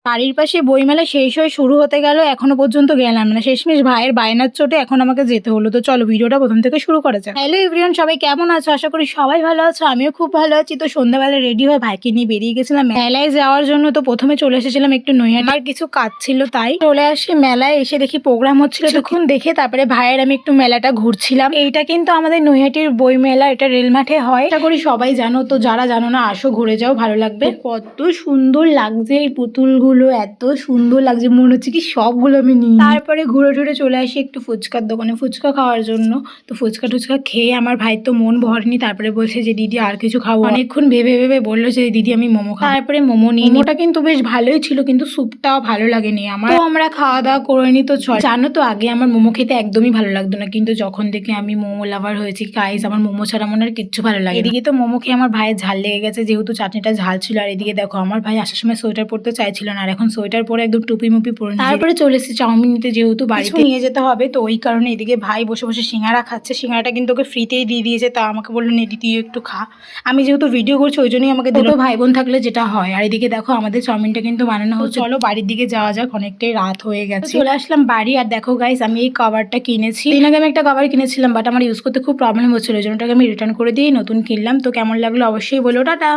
বাড়ির পাশে বইমেলা শেষ হয়ে শুরু হতে গেল, এখনো পর্যন্ত গেলাম না। শেষমেশ ভাইয়ের বায়নার চোটে এখন আমাকে যেতে হলো। তো চলো ভিডিওটা প্রথম থেকে শুরু করা যাক। হ্যালো এভরিওয়ান, সবাই কেমন আছো? আশা করি সবাই ভালো আছো, আমিও খুব ভালো আছি। তো সন্ধ্যাবেলা রেডি হয়ে ভাইকে নিয়ে বেরিয়ে গেছিলাম মেলায় যাওয়ার জন্য। তো প্রথমে চলে এসেছিলাম একটু নৈহাটি, আমার কিছু কাজ ছিল তাই চলে আসি। মেলায় এসে দেখি প্রোগ্রাম হচ্ছিল, তখন দেখে তারপরে ভাইয়ের আমি একটু মেলাটা ঘুরছিলাম। এইটা কিন্তু আমাদের নৈহাটির বই মেলা, এটা রেল মাঠে হয়, আশা করি সবাই জানো। তো যারা জানো না আসো, ঘুরে যাও, ভালো লাগবে। কত সুন্দর লাগছে এই পুতুলগুলো, এত সুন্দর লাগছে, মনে হচ্ছে কি সবগুলো আমি নিই। তারপরে ঘুরে ঘুরে চলে আসি একটু ফুচকার দোকানে ফুচকা খাওয়ার জন্য। তো ফুচকা টুচকা খেয়ে আমার ভাইয়ের তো মন ভরেনি, তারপরে বলছে যে দিদি আর কিছু খাবো। অনেকক্ষণ ভেবে ভেবে বললো যে দিদি আমি মোমো খাবো। তারপরে মোমো নিই। মোমোটা কিন্তু বেশ ভালোই ছিল, কিন্তু স্যুপটাও ভালো লাগেনি আমার। তো আমরা খাওয়া দাওয়া করে নি। তো জানো তো আগে আমার মোমো খেতে একদমই ভালো লাগতো না, কিন্তু যখন দেখি আমি মোমো লাভার হয়েছি গাইস, আমার মোমো ছাড়া মনে আর কিচ্ছু ভালো লাগে। এদিকে তো মোমো খেয়ে আমার ভাইয়ের ঝাল লেগে গেছে, যেহেতু চাটনিটা ঝাল ছিল। আর এদিকে দেখো আমার ভাই আসার সময় সোয়েটার পরতে চাইছিল না, আর এখন সোয়েটার পরে একদম টুপি মুপি পরে তারপরে চলে এসেছি চাউমিন নিতে, যেহেতু বাড়িতে নিয়ে যেতে হবে। তো ওই কারণে এদিকে ভাই বসে বসে সিঙ্গারা খাচ্ছে। সিঙ্গারাটা কিন্তু ওকে ফ্রিতেই দিয়ে দিয়েছে, তা আমাকে বললো নে দিদি একটু খা। আমি যেহেতু ভিডিও করছি ওই জন্যই আমাকে দিল। ভাই বোন থাকলে যেটা হয়। আর এদিকে দেখো আমাদের চাউমিনটা কিন্তু বানানো হচ্ছে। চলো বাড়ির দিকে যাওয়া যাক, অনেকটাই রাত হয়ে গেছে। চলে আসলাম বাড়ি। আর দেখো গাইস আমি এই কভারটা কিনেছি। দিন আগে আমি একটা কভার কিনেছিলাম, বাট আমার ইউজ করতে খুব প্রবলেম হচ্ছিল, ওই জন্য ওটাকে আমি রিটার্ন করে দিয়ে নতুন কিনলাম। তো কেমন লাগলো অবশ্যই বলো। টাটা।